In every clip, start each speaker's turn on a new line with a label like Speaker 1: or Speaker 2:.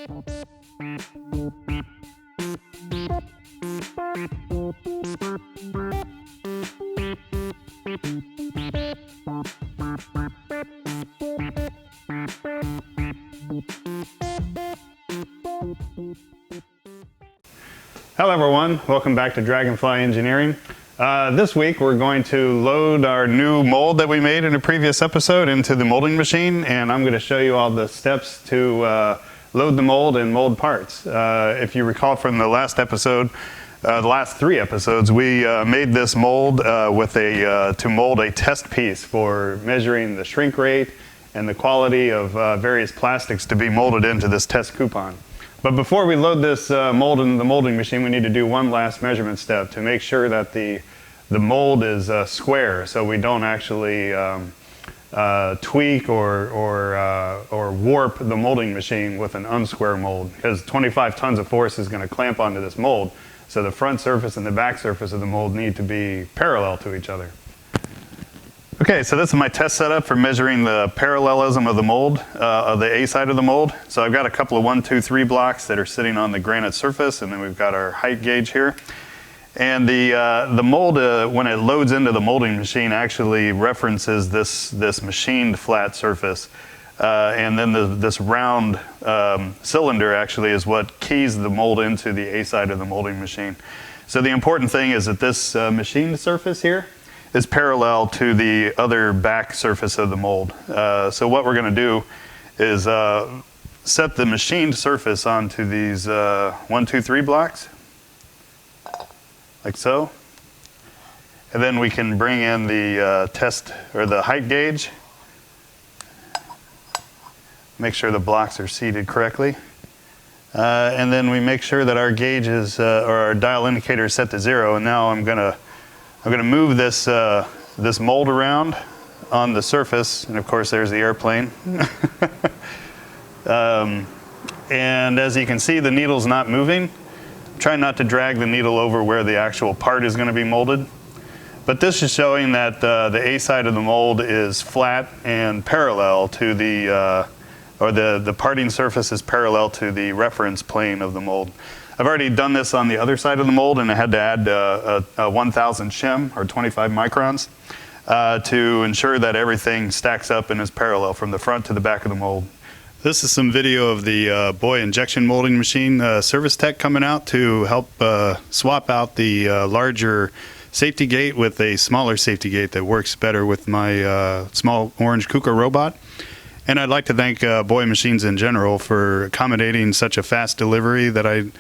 Speaker 1: Hello everyone, welcome back to Dragonfly Engineering. This week we're going to load our new mold that we made in a previous episode into the molding machine, and I'm going to show you all the steps to load the mold and mold parts. If you recall from the last episode, the last 3 episodes, we made this mold to mold a test piece for measuring the shrink rate and the quality of various plastics to be molded into this test coupon. But before we load this mold into the molding machine, we need to do one last measurement step to make sure that the mold is square, so we don't actually tweak or warp the molding machine with an unsquare mold, because 25 tons of force is going to clamp onto this mold. So the front surface and the back surface of the mold need to be parallel to each other. Okay, so this is my test setup for measuring the parallelism of the mold, of the A side of the mold. So I've got a couple of 1, 2, 3 blocks that are sitting on the granite surface, and then we've got our height gauge here. And the mold, when it loads into the molding machine, actually references this machined flat surface. And then this round cylinder actually is what keys the mold into the A side of the molding machine. So the important thing is that this machined surface here is parallel to the other back surface of the mold. So what we're going to do is set the machined surface onto these 1, 2, 3 blocks, like so. And then we can bring in the test or the height gauge. Make sure the blocks are seated correctly. And then we make sure that our gauge is, or our dial indicator is set to 0. And now I'm gonna move this this mold around on the surface, and of course there's the airplane. And as you can see, the needle's not moving. Try not to drag the needle over where the actual part is going to be molded. But this is showing that the A side of the mold is flat and parallel to the parting surface is parallel to the reference plane of the mold. I've already done this on the other side of the mold, and I had to add a 1000 shim, or 25 microns, to ensure that everything stacks up and is parallel from the front to the back of the mold. This is some video of the Boy injection molding machine service tech coming out to help swap out the larger safety gate with a smaller safety gate that works better with my small orange Kuka robot. And I'd like to thank Boy Machines in general for accommodating such a fast delivery that I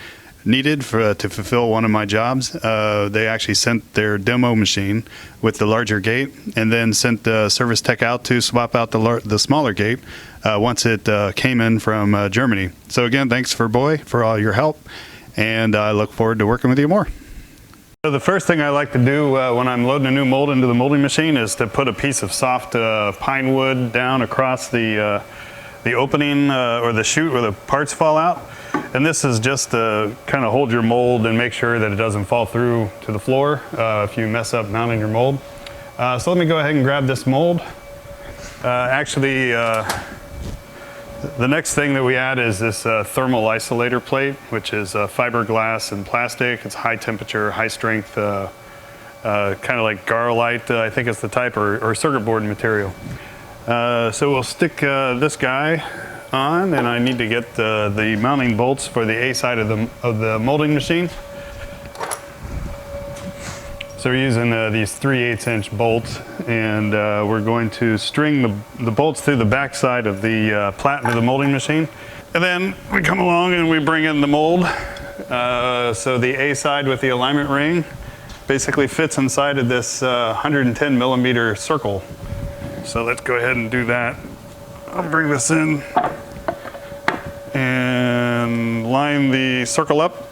Speaker 1: needed to fulfill one of my jobs. They actually sent their demo machine with the larger gate, and then sent the service tech out to swap out the smaller gate once it came in from Germany. So again, thanks for Boy for all your help, and I look forward to working with you more. So the first thing I like to do when I'm loading a new mold into the molding machine is to put a piece of soft pine wood down across the opening or the chute where the parts fall out. And this is just to kind of hold your mold and make sure that it doesn't fall through to the floor if you mess up mounting your mold. So let me go ahead and grab this mold. The next thing that we add is this thermal isolator plate, which is fiberglass and plastic. It's high temperature, high strength, kind of like garolite, I think it's the type, or circuit board material. So we'll stick this guy on, and I need to get the mounting bolts for the A side of the molding machine. So we're using these 3/8 inch bolts, and we're going to string the bolts through the back side of the platen of the molding machine. And then we come along and we bring in the mold. So the A side with the alignment ring basically fits inside of this 110 millimeter circle. So let's go ahead and do that. I'll bring this in and line the circle up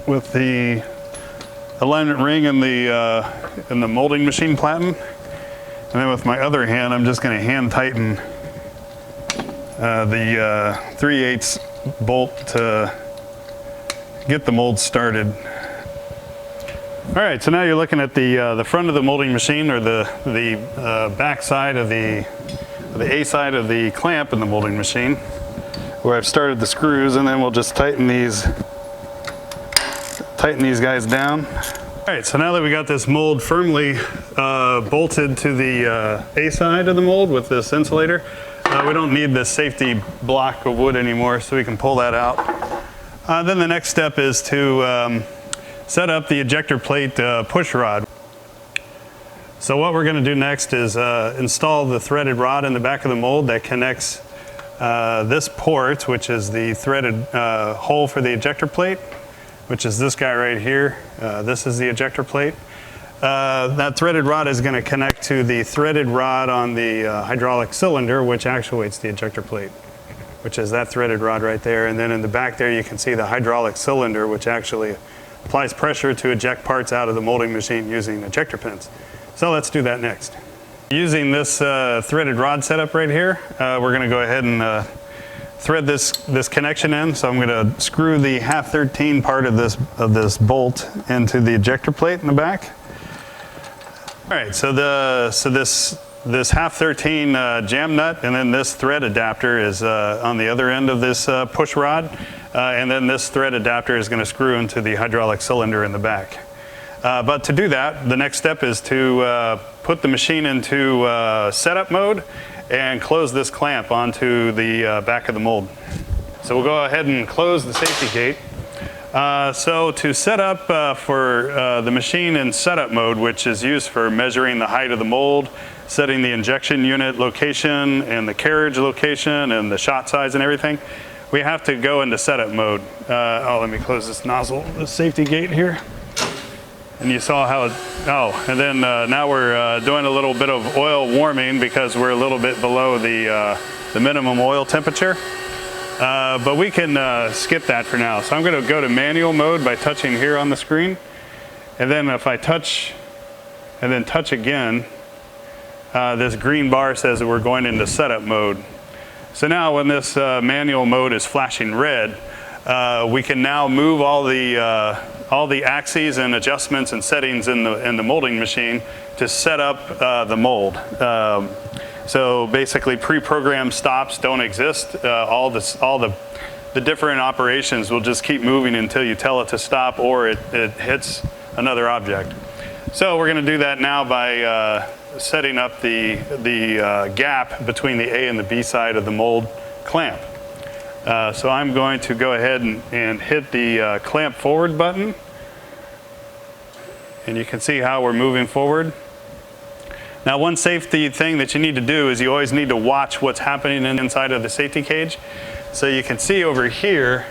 Speaker 1: with the alignment ring and the molding machine platen. And then with my other hand, I'm just going to hand tighten the 3/8 bolt to get the mold started. All right, so now you're looking at the front of the molding machine, or the back side of the A side of the clamp in the molding machine. where I've started the screws, and then we'll just tighten these guys down. All right, so now that we got this mold firmly bolted to the A side of the mold with this insulator, we don't need this safety block of wood anymore, so we can pull that out. Then the next step is to set up the ejector plate push rod. So what we're going to do next is install the threaded rod in the back of the mold that connects this port, which is the threaded hole for the ejector plate, which is this guy right here. This is the ejector plate. That threaded rod is going to connect to the threaded rod on the hydraulic cylinder, which actuates the ejector plate, which is that threaded rod right there. And then in the back there you can see the hydraulic cylinder, which actually applies pressure to eject parts out of the molding machine using ejector pins. So let's do that next. Using this threaded rod setup right here, we're going to go ahead and thread this connection in. So I'm going to screw the 1/2-13 part of this bolt into the ejector plate in the back. All right, so this 1/2-13 jam nut, and then this thread adapter is on the other end of this push rod, and then this thread adapter is going to screw into the hydraulic cylinder in the back. But to do that, the next step is to put the machine into setup mode and close this clamp onto the back of the mold. So we'll go ahead and close the safety gate. So to set up for the machine in setup mode, which is used for measuring the height of the mold, setting the injection unit location and the carriage location and the shot size and everything, we have to go into setup mode. Let me close this nozzle, the safety gate here. And you saw how and then now we're doing a little bit of oil warming because we're a little bit below the minimum oil temperature. But we can skip that for now. So I'm going to go to manual mode by touching here on the screen. And then if I touch and then touch again, this green bar says that we're going into setup mode. So now when this manual mode is flashing red, we can now move all the axes and adjustments and settings in the molding machine to set up the mold. So basically pre-programmed stops don't exist. All the different operations will just keep moving until you tell it to stop or it hits another object. So we're going to do that now by setting up the gap between the A and the B side of the mold clamp. So I'm going to go ahead and hit the clamp forward button. And you can see how we're moving forward. Now, one safety thing that you need to do is you always need to watch what's happening inside of the safety cage. So you can see over here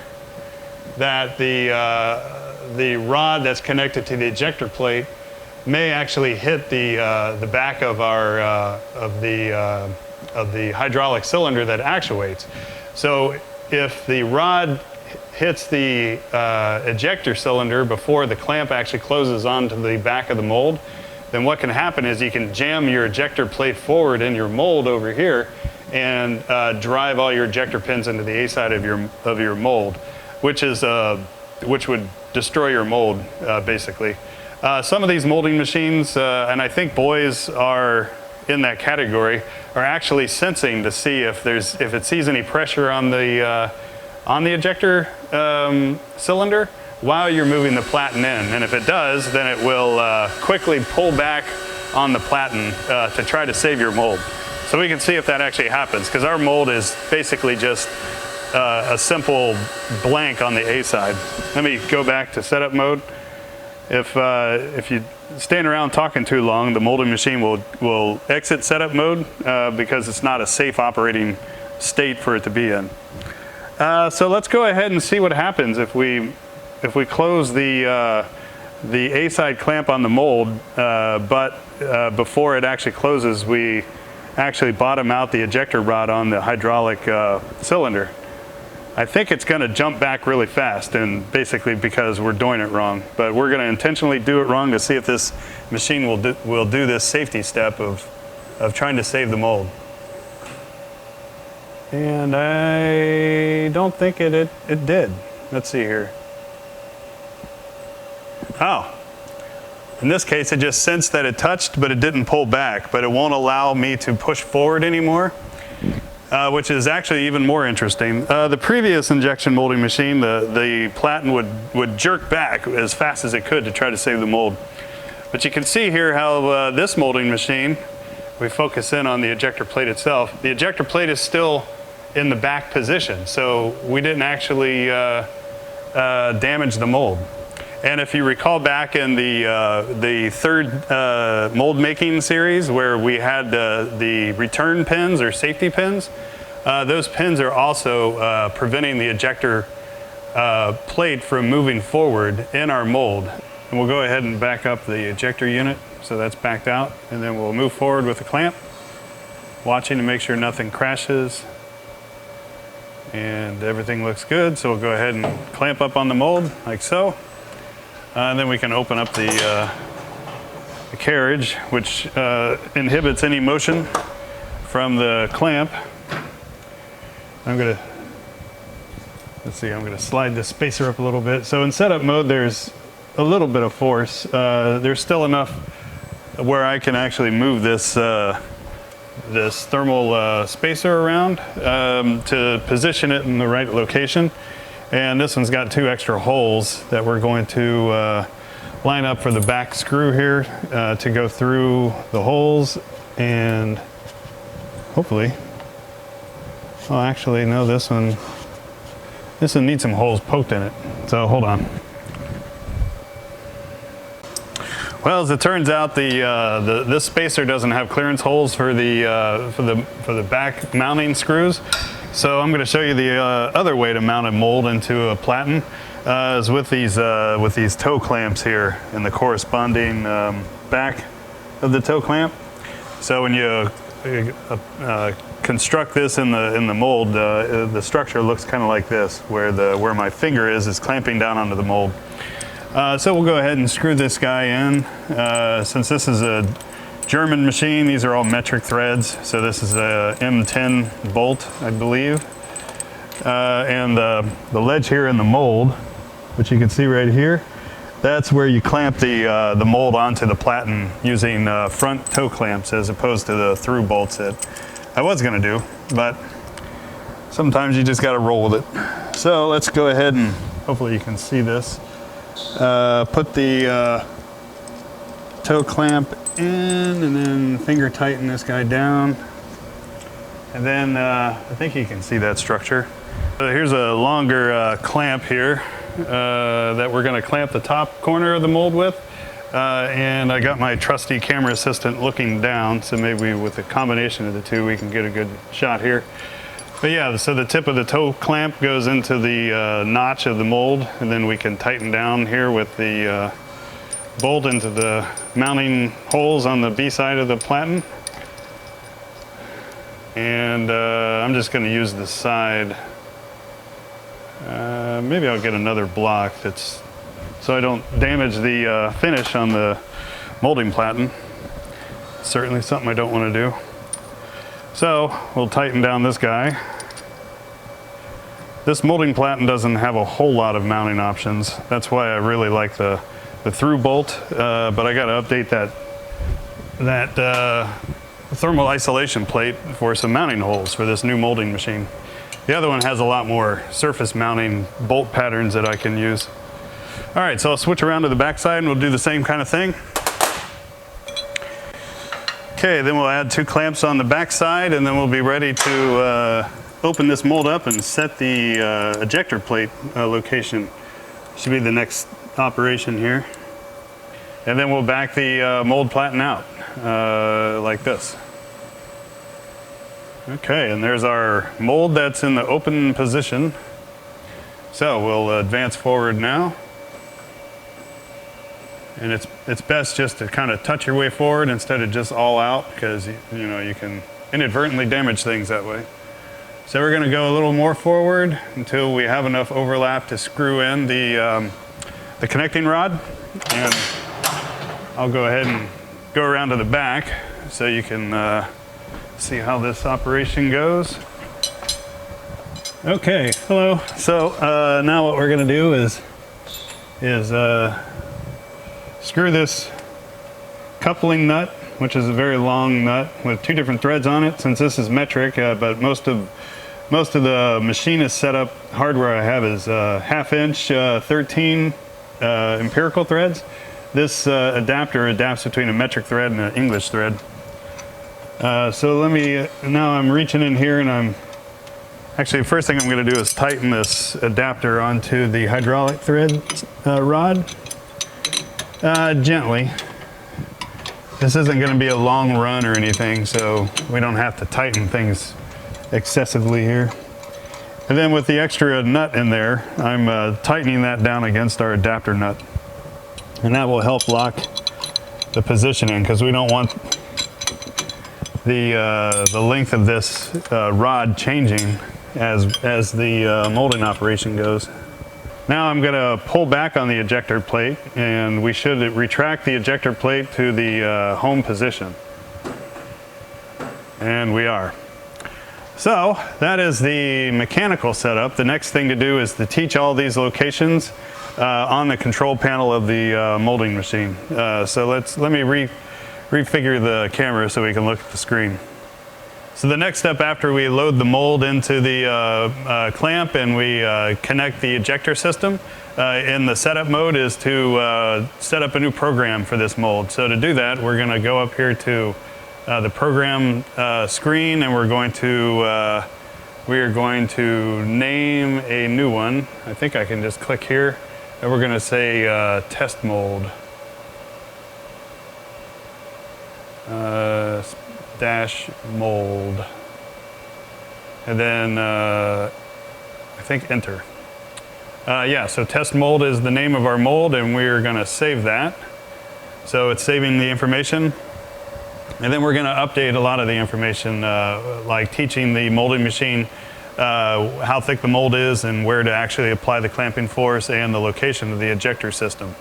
Speaker 1: that the rod that's connected to the ejector plate may actually hit the back of the hydraulic cylinder that actuates. So if the rod hits the ejector cylinder before the clamp actually closes onto the back of the mold, then what can happen is you can jam your ejector plate forward in your mold over here and drive all your ejector pins into the A side of your mold, which would destroy your mold basically. Some of these molding machines, and I think boys are in that category, are actually sensing to see if it sees any pressure on the ejector cylinder while you're moving the platen in. And if it does, then it will quickly pull back on the platen to try to save your mold. So we can see if that actually happens, because our mold is basically just a simple blank on the A side. Let me go back to setup mode. If you stand around talking too long, the molding machine will exit setup mode because it's not a safe operating state for it to be in. So let's go ahead and see what happens if we close the A side clamp on the mold, but before it actually closes, we actually bottom out the ejector rod on the hydraulic cylinder. I think it's going to jump back really fast, and basically because we're doing it wrong. But we're going to intentionally do it wrong to see if this machine will do this safety step of trying to save the mold. And I don't think it did. Let's see here. Oh, in this case it just sensed that it touched, but it didn't pull back, but it won't allow me to push forward anymore. which is actually even more interesting. The previous injection molding machine, the platen would jerk back as fast as it could to try to save the mold. But you can see here how this molding machine, we focus in on the ejector plate itself. The ejector plate is still in the back position, so we didn't actually damage the mold. And if you recall back in the third mold making series where we had the return pins or safety pins, those pins are also preventing the ejector plate from moving forward in our mold. And we'll go ahead and back up the ejector unit so that's backed out, and then we'll move forward with the clamp, watching to make sure nothing crashes. And everything looks good, so we'll go ahead and clamp up on the mold like so. And then we can open up the carriage, which inhibits any motion from the clamp. I'm gonna slide this spacer up a little bit. So in setup mode, there's a little bit of force. There's still enough where I can actually move this this thermal spacer around to position it in the right location. And this one's got 2 extra holes that we're going to line up for the back screw here to go through the holes, and hopefully, oh actually no, this one needs some holes poked in it, so hold on. Well, as it turns out, this spacer doesn't have clearance holes for the back mounting screws. So I'm going to show you the other way to mount a mold into a platen is with these toe clamps here in the corresponding back of the toe clamp. So when you construct this in the mold, the structure looks kind of like this, where my finger is clamping down onto the mold. So we'll go ahead and screw this guy in. Since this is a German machine, these are all metric threads. So this is a M10 bolt, I believe. And the ledge here in the mold, which you can see right here, that's where you clamp the mold onto the platen using front toe clamps as opposed to the through bolts that I was gonna do, but sometimes you just gotta roll with it. So let's go ahead and hopefully you can see this. Put the toe clamp in and then finger tighten this guy down. And then I think you can see that structure. So here's a longer clamp here that we're going to clamp the top corner of the mold with. And I got my trusty camera assistant looking down, so maybe with a combination of the two we can get a good shot here. But yeah, so the tip of the toe clamp goes into the notch of the mold, and then we can tighten down here with the bolt into the mounting holes on the B side of the platen. And I'm just going to use the side. Maybe I'll get another block so I don't damage the finish on the molding platen. Certainly something I don't want to do. So we'll tighten down this guy. This molding platen doesn't have a whole lot of mounting options. That's why I really like the through bolt, but I got to update that thermal isolation plate for some mounting holes for this new molding machine. The other one has a lot more surface mounting bolt patterns that I can use. All right, so I'll switch around to the back side and we'll do the same kind of thing. Okay, then we'll add 2 clamps on the back side, and then we'll be ready to open this mold up and set the ejector plate location. Should be the next operation here. And then we'll back the mold platen out like this. Okay, and there's our mold that's in the open position. So we'll advance forward now. And it's best just to kind of touch your way forward instead of just all out, because you can inadvertently damage things that way. So we're going to go a little more forward until we have enough overlap to screw in the connecting rod. And I'll go ahead and go around to the back so you can see how this operation goes. Okay, hello. So now what we're going to do is screw this coupling nut which is a very long nut with 2 different threads on it, since this is metric, but most of the machinist setup hardware I have is 1/2 inch 13 empirical threads. This adapter adapts between a metric thread and an English thread. So now I'm reaching in here, and actually the first thing I'm going to do is tighten this adapter onto the hydraulic thread rod gently. This isn't going to be a long run or anything, so we don't have to tighten things excessively here. And then with the extra nut in there, I'm tightening that down against our adapter nut. And that will help lock the positioning, because we don't want the length of this rod changing as the molding operation goes. Now I'm going to pull back on the ejector plate, and we should retract the ejector plate to the home position. And we are. So that is the mechanical setup. The next thing to do is to teach all these locations on the control panel of the molding machine. So let me refigure the camera so we can look at the screen. So the next step after we load the mold into the clamp and we connect the ejector system in the setup mode is to set up a new program for this mold. So to do that, we're going to go up here to the program screen, and we are going to name a new one. I think I can just click here, and we're going to say test mold. Dash mold, and then I think enter. Yeah, so test mold is the name of our mold, and we're going to save that. So it's saving the information, and then we're going to update a lot of the information, like teaching the molding machine how thick the mold is and where to actually apply the clamping force and the location of the ejector system.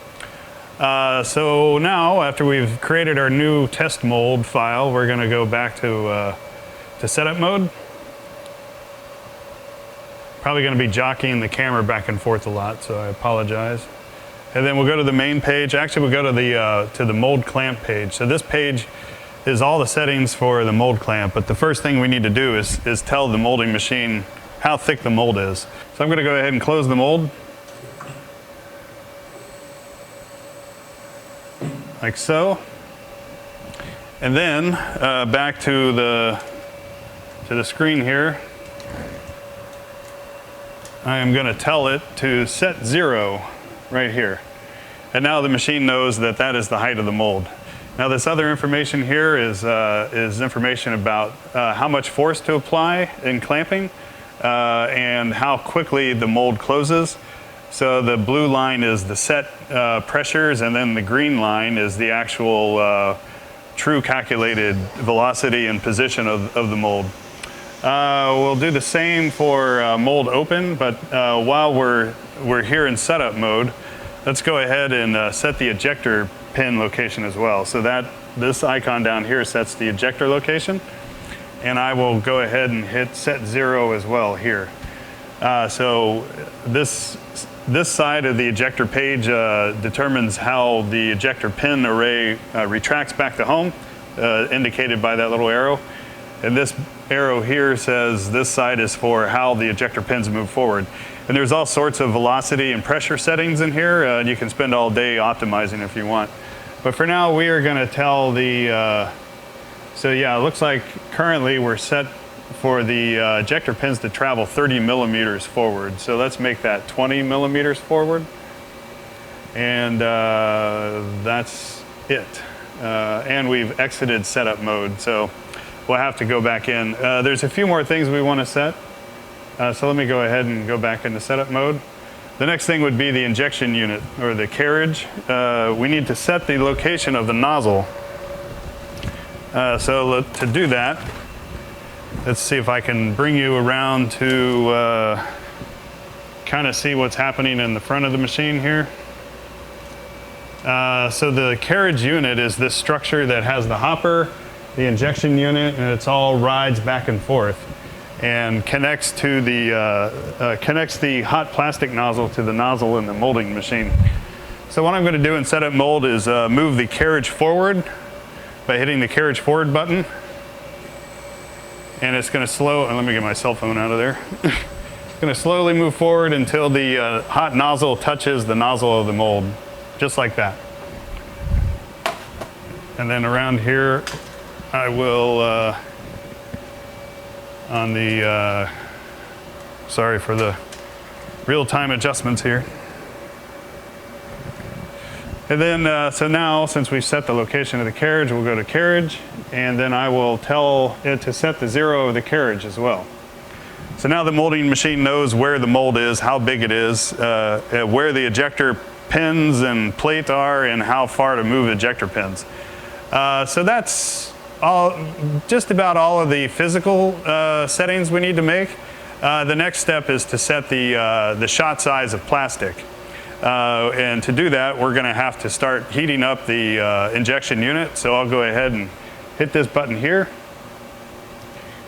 Speaker 1: So now, after we've created our new test mold file, we're going to go back to setup mode. Probably going to be jockeying the camera back and forth a lot, so I apologize. And then we'll go to the main page. Actually, we'll go to the mold clamp page. So this page is all the settings for the mold clamp, but the first thing we need to do is tell the molding machine how thick the mold is. So I'm going to go ahead and close the mold, like so. And then back to the screen here, I am going to tell it to set 0 right here. And now the machine knows that that is the height of the mold. Now this other information here is information about how much force to apply in clamping and how quickly the mold closes. So the blue line is the set pressures, and then the green line is the actual true calculated velocity and position of the mold. We'll do the same for mold open, but while we're here in setup mode, let's go ahead and set the ejector pin location as well. So that this icon down here sets the ejector location, and I will go ahead and hit set 0 as well here. So this side of the ejector page determines how the ejector pin array retracts back to home, indicated by that little arrow. And this arrow here says this side is for how the ejector pins move forward. And there's all sorts of velocity and pressure settings in here. And you can spend all day optimizing if you want. But for now, we are going to tell the, so yeah, it looks like currently we're set for the ejector pins to travel 30 millimeters forward. So let's make that 20 millimeters forward. And that's it. And we've exited setup mode. So we'll have to go back in. There's a few more things we want to set. So let me go ahead and go back into setup mode. The next thing would be the injection unit, or the carriage. We need to set the location of the nozzle. So to do that, let's see if I can bring you around to kind of see what's happening in the front of the machine here. So the carriage unit is this structure that has the hopper, the injection unit, and it's all rides back and forth and connects to the connects the hot plastic nozzle to the nozzle in the molding machine. So what I'm going to do in setup mold is move the carriage forward by hitting the carriage forward button. And it's going to let me get my cell phone out of there. It's going to slowly move forward until the hot nozzle touches the nozzle of the mold, just like that. And then around here, I will, on the, sorry for the real-time adjustments here. And then, so now, since we've set the location of the carriage, we'll go to carriage, and then I will tell it to set the 0 of the carriage as well. So now the molding machine knows where the mold is, how big it is, where the ejector pins and plate are, and how far to move ejector pins. So that's just about all of the physical settings we need to make. The next step is to set the shot size of plastic. And to do that, we're going to have to start heating up the injection unit. So I'll go ahead and hit this button here.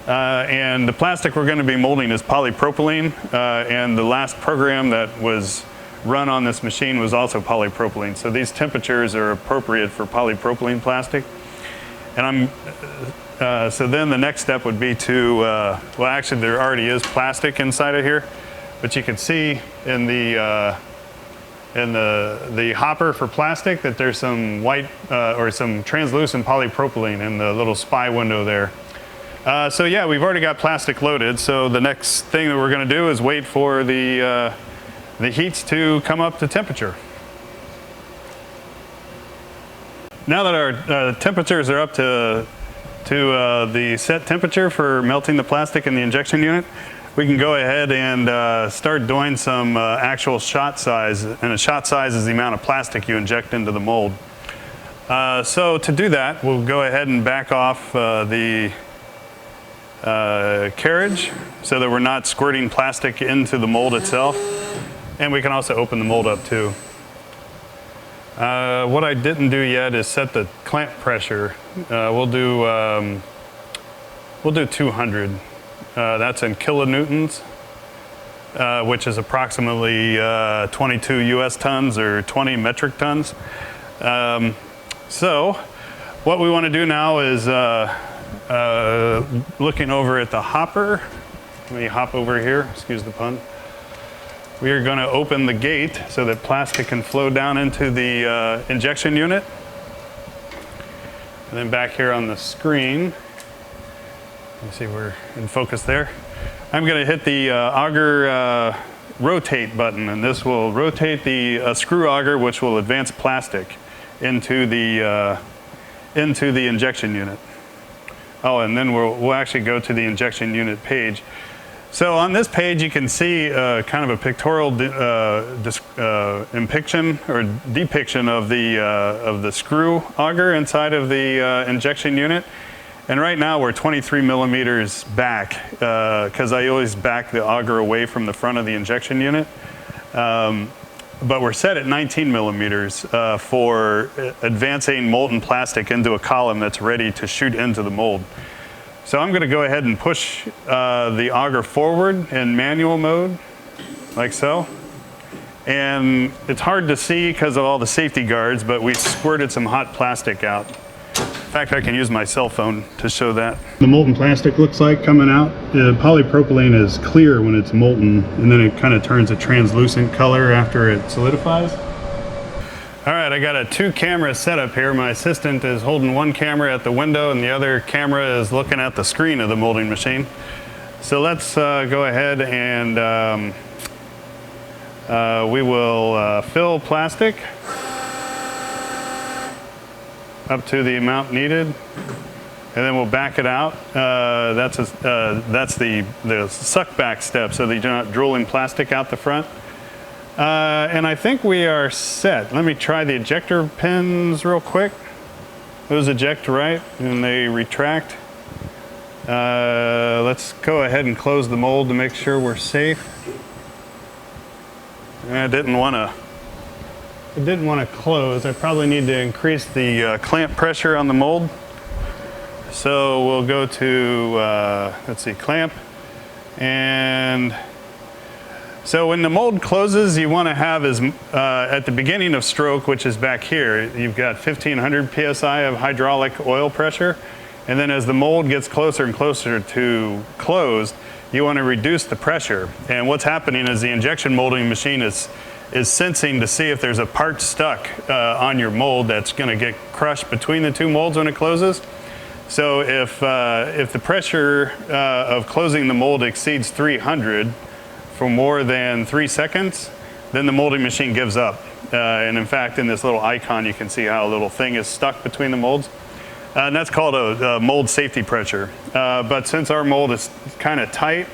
Speaker 1: And the plastic we're going to be molding is polypropylene. And the last program that was run on this machine was also polypropylene. So these temperatures are appropriate for polypropylene plastic. And so then the next step would be to, well, actually there already is plastic inside of here, but you can see in the hopper for plastic that there's some white or some translucent polypropylene in the little spy window there. So yeah, we've already got plastic loaded. So the next thing that we're going to do is wait for the heats to come up to temperature. Now that our temperatures are up to the set temperature for melting the plastic in the injection unit, we can go ahead and start doing some actual shot size. And a shot size is the amount of plastic you inject into the mold. So to do that, we'll go ahead and back off the carriage so that we're not squirting plastic into the mold itself. And we can also open the mold up too. What I didn't do yet is set the clamp pressure. We'll do 200. That's in kilonewtons, which is approximately 22 US tons or 20 metric tons. So what we want to do now is looking over at the hopper. Let me hop over here, excuse the pun. We are going to open the gate so that plastic can flow down into the injection unit. And then back here on the screen, you see we're in focus there. I'm going to hit the auger rotate button, and this will rotate the screw auger, which will advance plastic into the injection unit. Oh, and then we'll actually go to the injection unit page. So on this page, you can see kind of a pictorial depiction of the screw auger inside of the injection unit. And right now we're 23 millimeters back because I always back the auger away from the front of the injection unit. But we're set at 19 millimeters for advancing molten plastic into a column that's ready to shoot into the mold. So I'm going to go ahead and push the auger forward in manual mode, like so. And it's hard to see because of all the safety guards, but we squirted some hot plastic out. In fact, I can use my cell phone to show that. The molten plastic looks like coming out. The polypropylene is clear when it's molten, and then it kind of turns a translucent color after it solidifies. All right, I got a 2-camera setup here. My assistant is holding one camera at the window and the other camera is looking at the screen of the molding machine. So let's go ahead and we will fill plastic up to the amount needed, and then we'll back it out. That's the suck back step, so that you're not drooling plastic out the front. And I think we are set. Let me try the ejector pins real quick. Those eject right and they retract. Let's go ahead and close the mold to make sure we're safe. I didn't want to close. I probably need to increase the clamp pressure on the mold. So we'll go to, let's see, clamp, and So when the mold closes, you want to have at the beginning of stroke, which is back here, you've got 1500 psi of hydraulic oil pressure. And then as the mold gets closer and closer to closed, you want to reduce the pressure. And what's happening is the injection molding machine is sensing to see if there's a part stuck on your mold that's going to get crushed between the two molds when it closes. So if the pressure of closing the mold exceeds 300 for more than 3 seconds, then the molding machine gives up. And in fact, in this little icon, you can see how a little thing is stuck between the molds. And that's called a mold safety pressure. But since our mold is kind of tight,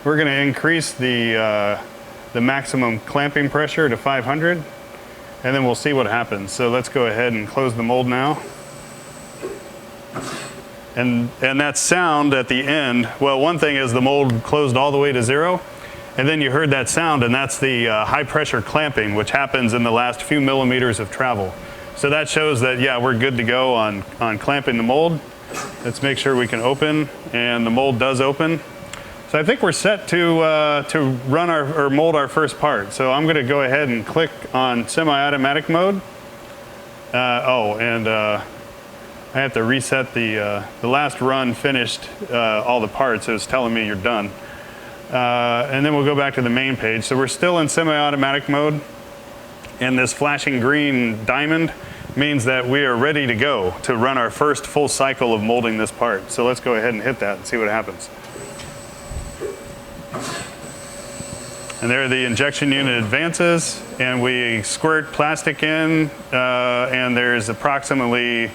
Speaker 1: we're going to increase the maximum clamping pressure to 500, and then we'll see what happens. So let's go ahead and close the mold now. And that sound at the end, well, one thing is the mold closed all the way to 0, and then you heard that sound, and that's the high pressure clamping, which happens in the last few millimeters of travel. So that shows that, yeah, we're good to go on clamping the mold. Let's make sure we can open, and the mold does open. So I think we're set to run or mold our first part. So I'm going to go ahead and click on semi-automatic mode. I have to reset the last run finished all the parts. So it's telling me you're done. And then we'll go back to the main page. So we're still in semi-automatic mode. And this flashing green diamond means that we are ready to go to run our first full cycle of molding this part. So let's go ahead and hit that and see what happens. And there the injection unit advances, and we squirt plastic in, and there's approximately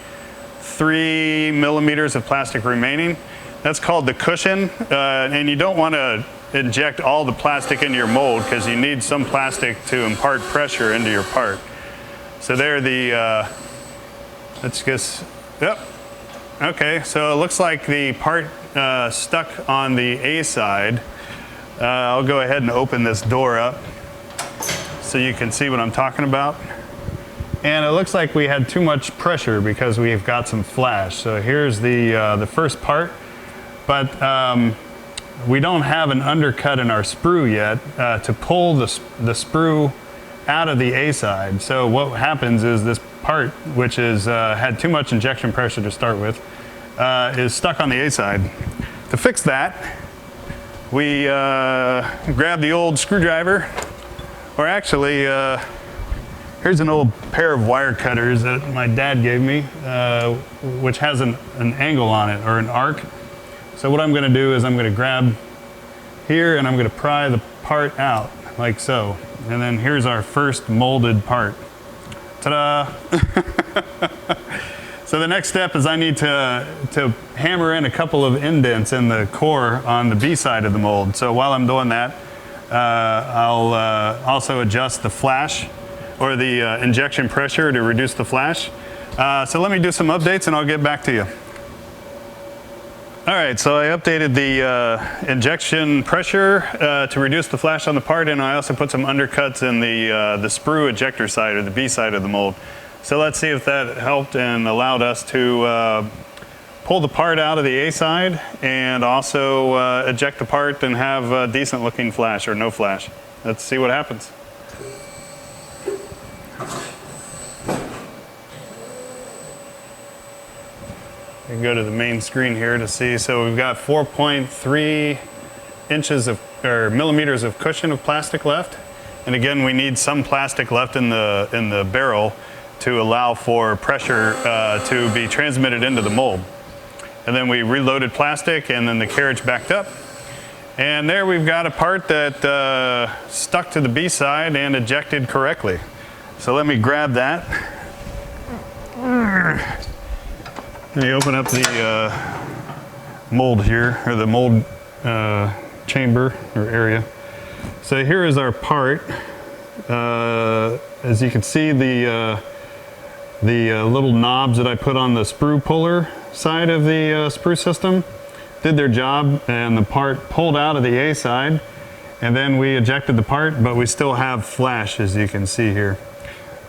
Speaker 1: 3 millimeters of plastic remaining. That's called the cushion, and you don't want to inject all the plastic into your mold because you need some plastic to impart pressure into your part. So there let's just, yep. Okay, so it looks like the part stuck on the A side. I'll go ahead and open this door up so you can see what I'm talking about. And it looks like we had too much pressure because we've got some flash. So here's the first part, but we don't have an undercut in our sprue yet to pull the sprue out of the A side. So what happens is this part, which is had too much injection pressure to start with, is stuck on the A side. To fix that, we grab the old screwdriver, or actually, here's an old pair of wire cutters that my dad gave me, which has an angle on it, or an arc. So what I'm going to do is I'm going to grab here and I'm going to pry the part out, like so. And then here's our first molded part. Ta-da! So the next step is I need to hammer in a couple of indents in the core on the B side of the mold. So while I'm doing that, I'll also adjust the flash, or the injection pressure, to reduce the flash. So let me do some updates and I'll get back to you. All right, so I updated the injection pressure to reduce the flash on the part, and I also put some undercuts in the sprue ejector side, or the B side of the mold. So let's see if that helped and allowed us to pull the part out of the A side and also eject the part and have a decent looking flash, or no flash. Let's see what happens. You can go to the main screen here to see. So we've got 4.3 inches or millimeters of cushion of plastic left. And again, we need some plastic left in the barrel to allow for pressure to be transmitted into the mold. And then we reloaded plastic, and then the carriage backed up. And there we've got a part that stuck to the B side and ejected correctly. So let me grab that. Let me open up the mold here, or the mold chamber or area. So here is our part. As you can see, the little knobs that I put on the sprue puller side of the sprue system did their job, and the part pulled out of the A side, and then we ejected the part, but we still have flash, as you can see here.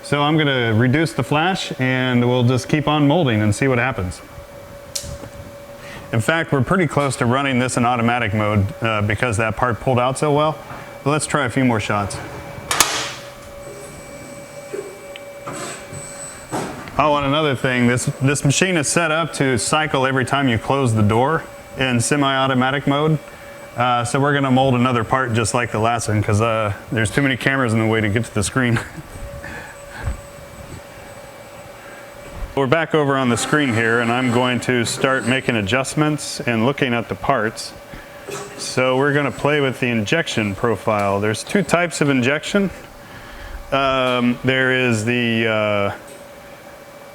Speaker 1: So I'm going to reduce the flash, and we'll just keep on molding and see what happens. In fact, we're pretty close to running this in automatic mode because that part pulled out so well. But let's try a few more shots. Oh, and another thing, this machine is set up to cycle every time you close the door in semi-automatic mode. So we're gonna mold another part just like the last one because there's too many cameras in the way to get to the screen. We're back over on the screen here, and I'm going to start making adjustments and looking at the parts. So we're gonna play with the injection profile. There's two types of injection. There is the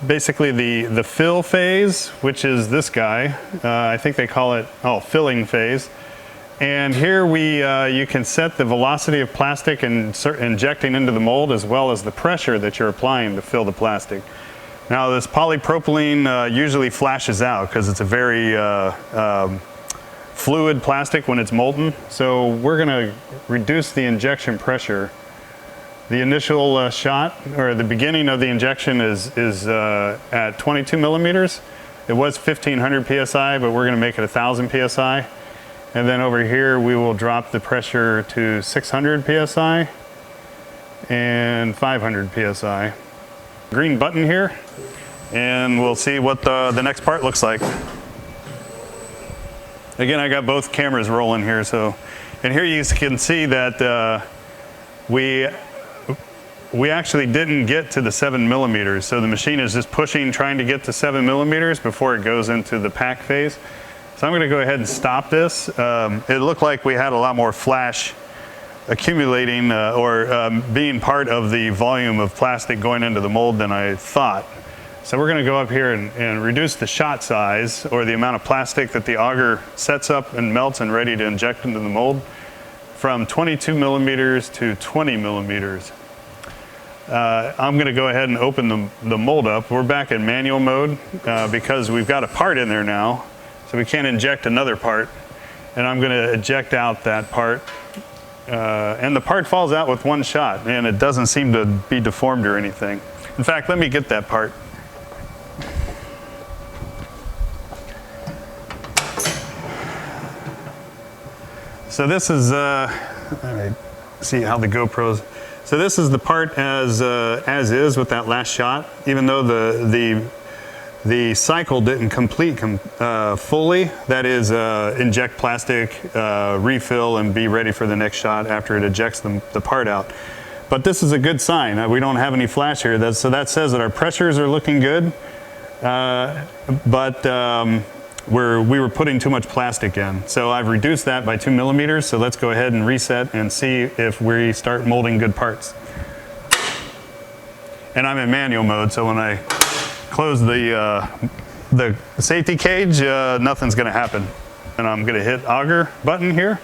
Speaker 1: basically the fill phase, which is this guy. I think they call it, filling phase. And here you can set the velocity of plastic and injecting into the mold, as well as the pressure that you're applying to fill the plastic. Now this polypropylene usually flashes out because it's a very fluid plastic when it's molten. So we're gonna reduce the injection pressure. The initial shot, or the beginning of the injection is at 22 millimeters. It was 1500 PSI, but we're gonna make it 1000 PSI. And then over here, we will drop the pressure to 600 PSI and 500 PSI. Green button here, and we'll see what the next part looks like. Again, I got both cameras rolling here, so, and here you can see that we actually didn't get to the 7 millimeters, so the machine is just pushing, trying to get to 7 millimeters before it goes into the pack phase. So I'm going to go ahead and stop this. It looked like we had a lot more flash accumulating being part of the volume of plastic going into the mold than I thought. So we're going to go up here and reduce the shot size, or the amount of plastic that the auger sets up and melts and ready to inject into the mold, from 22 millimeters to 20 millimeters. I'm going to go ahead and open the mold up. We're back in manual mode because we've got a part in there now, so we can't inject another part. And I'm going to eject out that part. And the part falls out with one shot, and it doesn't seem to be deformed or anything. In fact, let me get that part. So this is, let me see how the GoPro's. So this is the part as is with that last shot, even though the cycle didn't complete fully. That is, inject plastic, refill, and be ready for the next shot after it ejects the part out. But this is a good sign. We don't have any flash here. So that says that our pressures are looking good, we were putting too much plastic in. So I've reduced that by 2 millimeters. So let's go ahead and reset and see if we start molding good parts. And I'm in manual mode, so when I close the safety cage, nothing's gonna happen. And I'm gonna hit auger button here,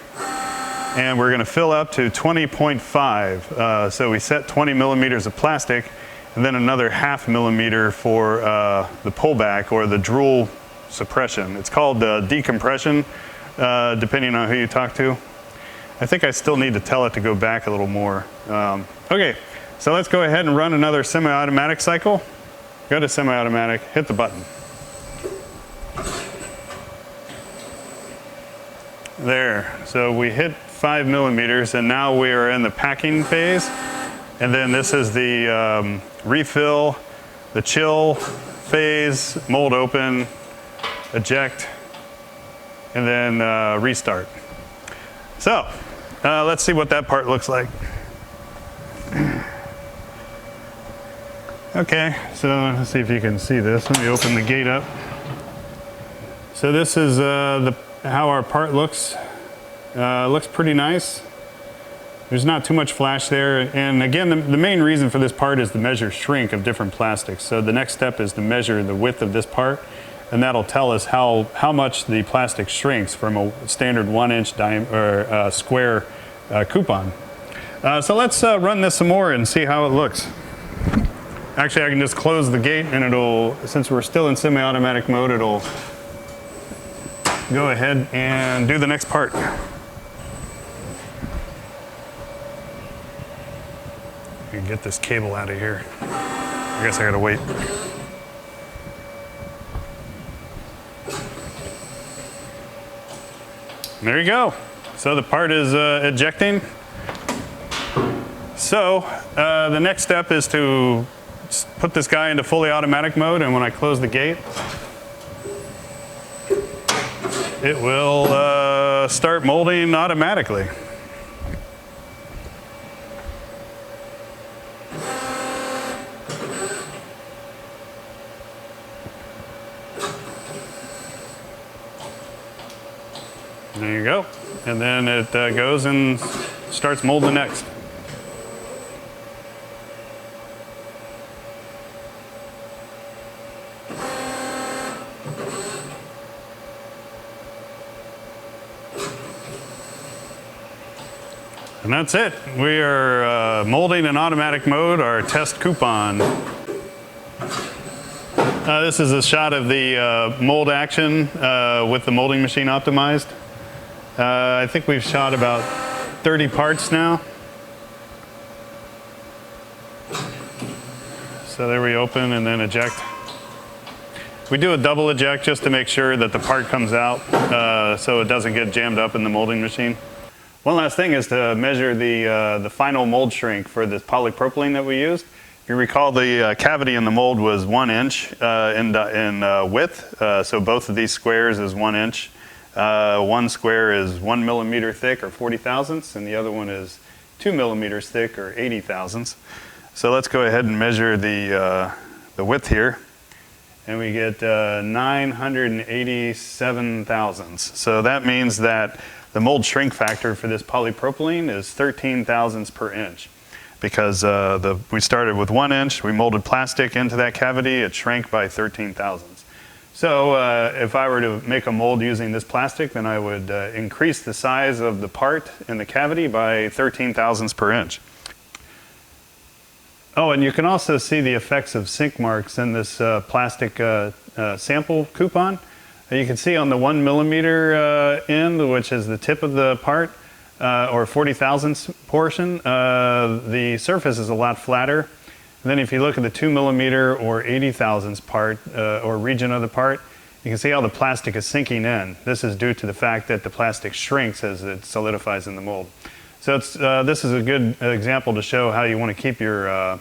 Speaker 1: and we're gonna fill up to 20.5. So we set 20 millimeters of plastic, and then another 0.5 millimeter for the pullback, or the drool suppression. It's called decompression, depending on who you talk to. I think I still need to tell it to go back a little more. Okay, so let's go ahead and run another semi-automatic cycle. Go to semi-automatic, hit the button. There, so we hit 5 millimeters, and now we are in the packing phase. And then this is the refill, the chill phase, mold open, eject, and then restart. So let's see what that part looks like. Okay, so let's see if you can see this. Let me open the gate up. So this is how our part looks. Looks pretty nice. There's not too much flash there. And again, the main reason for this part is to measure shrink of different plastics. So the next step is to measure the width of this part, and that'll tell us how much the plastic shrinks from a standard 1-inch square coupon. So let's run this some more and see how it looks. Actually, I can just close the gate, and it'll, since we're still in semi-automatic mode, it'll go ahead and do the next part. I can get this cable out of here. I guess I gotta wait. There you go. So the part is ejecting. So the next step is to put this guy into fully automatic mode, and when I close the gate, it will start molding automatically. There you go. And then it goes and starts molding next. And that's it. We are molding in automatic mode our test coupon. This is a shot of the mold action with the molding machine optimized. I think we've shot about 30 parts now. So there we open and then eject. We do a double eject just to make sure that the part comes out so it doesn't get jammed up in the molding machine. One last thing is to measure the final mold shrink for this polypropylene that we used. If you recall, the cavity in the mold was 1 inch in width, so both of these squares is 1 inch. One square is 1 millimeter thick, or 40 thousandths, and the other one is 2 millimeters thick, or 80 thousandths. So let's go ahead and measure the width here, and we get 987 thousandths. So that means that the mold shrink factor for this polypropylene is 13 thousandths per inch, because we started with 1 inch, we molded plastic into that cavity, it shrank by 13 thousandths. So if I were to make a mold using this plastic, then I would increase the size of the part in the cavity by 13 thousandths per inch. Oh, and you can also see the effects of sink marks in this plastic sample coupon. You can see on the 1 millimeter end, which is the tip of the part, or 40 thousandths portion, the surface is a lot flatter. And then if you look at the 2 millimeter or 80 thousandths part, or region of the part, you can see how the plastic is sinking in. This is due to the fact that the plastic shrinks as it solidifies in the mold. So this is a good example to show how you want to keep your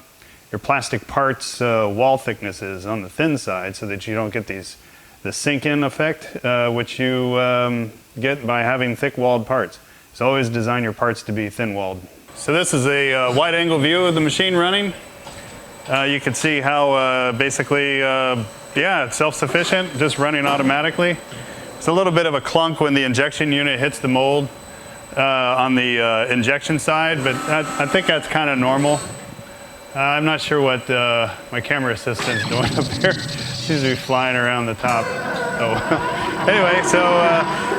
Speaker 1: plastic parts wall thicknesses on the thin side so that you don't get the sink-in effect, which you get by having thick-walled parts. So always design your parts to be thin-walled. So this is a wide-angle view of the machine running. You can see how basically, yeah, it's self-sufficient, just running automatically. It's a little bit of a clunk when the injection unit hits the mold on the injection side, but I think that's kind of normal. I'm not sure what my camera assistant's doing up there. Seems to be flying around the top. Oh. Anyway, so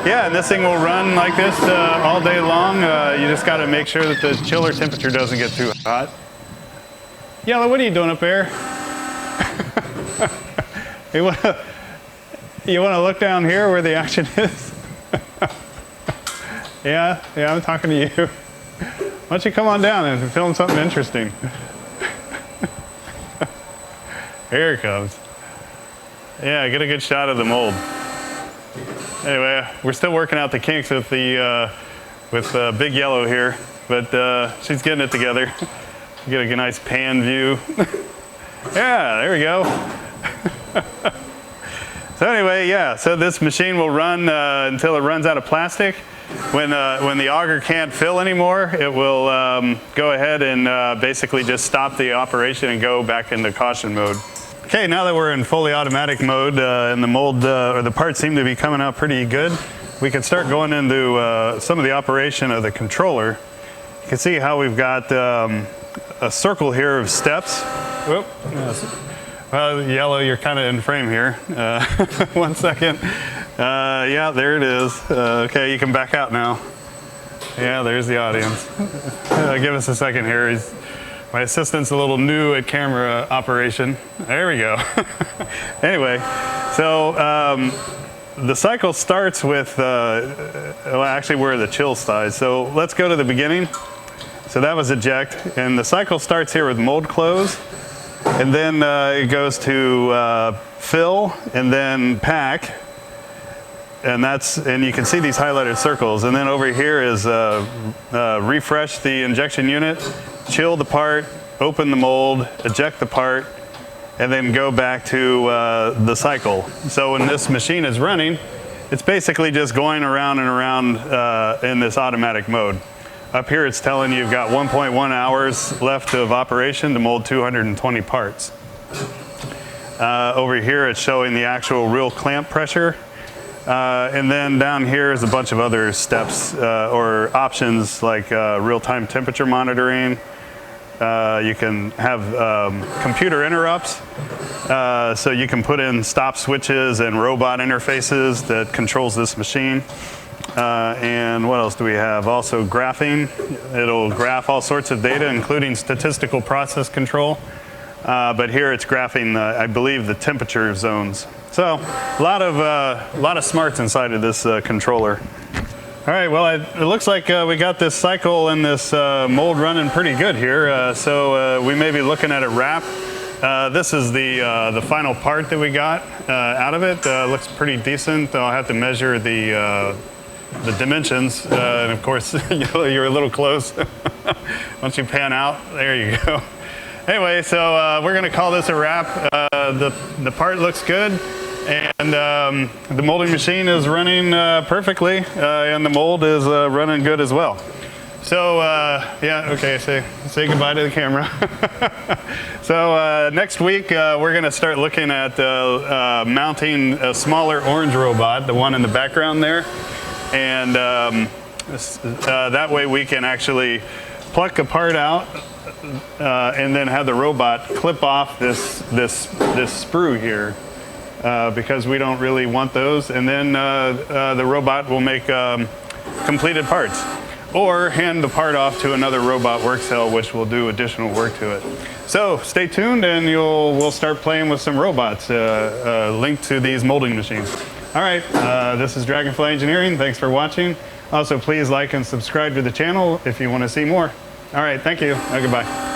Speaker 1: yeah, this thing will run like this all day long. You just got to make sure that the chiller temperature doesn't get too hot. Yellow, what are you doing up there? You want to look down here where the action is? Yeah, I'm talking to you. Why don't you come on down and film something interesting? Here it comes. Yeah, get a good shot of the mold. Anyway, we're still working out the kinks with the Big Yellow here, but she's getting it together. Get a nice pan view. Yeah, there we go. So anyway, yeah, so this machine will run until it runs out of plastic. When the auger can't fill anymore, it will go ahead and basically just stop the operation and go back into caution mode. Okay, now that we're in fully automatic mode and the mold or the parts seem to be coming out pretty good, we can start going into some of the operation of the controller. You can see how we've got a circle here of steps. Whoop. Well, Yellow, you're kind of in frame here. 1 second. Yeah, there it is. Okay, you can back out now. Yeah, there's the audience. Give us a second here. My assistant's a little new at camera operation. There we go. Anyway, so the cycle starts with, well, actually we're the chill side. So let's go to the beginning. So that was eject, and the cycle starts here with mold close, and then it goes to fill, and then pack, and you can see these highlighted circles. And then over here is refresh the injection unit, chill the part, open the mold, eject the part, and then go back to the cycle. So when this machine is running, it's basically just going around and around in this automatic mode. Up here it's telling you've got 1.1 hours left of operation to mold 220 parts. Over here it's showing the actual real clamp pressure. And then down here is a bunch of other steps or options like real-time temperature monitoring. You can have computer interrupts, so you can put in stop switches and robot interfaces that controls this machine. And what else do we have? Also graphing. It'll graph all sorts of data, including statistical process control. But here it's graphing, I believe, the temperature zones. So a lot of smarts inside of this controller. All right, well, it looks like we got this cycle and this mold running pretty good here. So we may be looking at a wrap. This is the final part that we got out of it. Looks pretty decent. I'll have to measure the dimensions, and of course you're a little close. Once you pan out, there you go. Anyway, so we're going to call this a wrap. The part looks good, and the molding machine is running perfectly, and the mold is running good as well. So yeah, okay, say goodbye to the camera. So next week we're going to start looking at mounting a smaller orange robot, the one in the background there, and that way we can actually pluck a part out and then have the robot clip off this sprue here, because we don't really want those, and then the robot will make completed parts, or hand the part off to another robot work cell, which will do additional work to it. So stay tuned, and we'll start playing with some robots linked to these molding machines. All right, this is Dragonfly Engineering. Thanks for watching. Also, please like and subscribe to the channel if you want to see more. All right, thank you. Goodbye.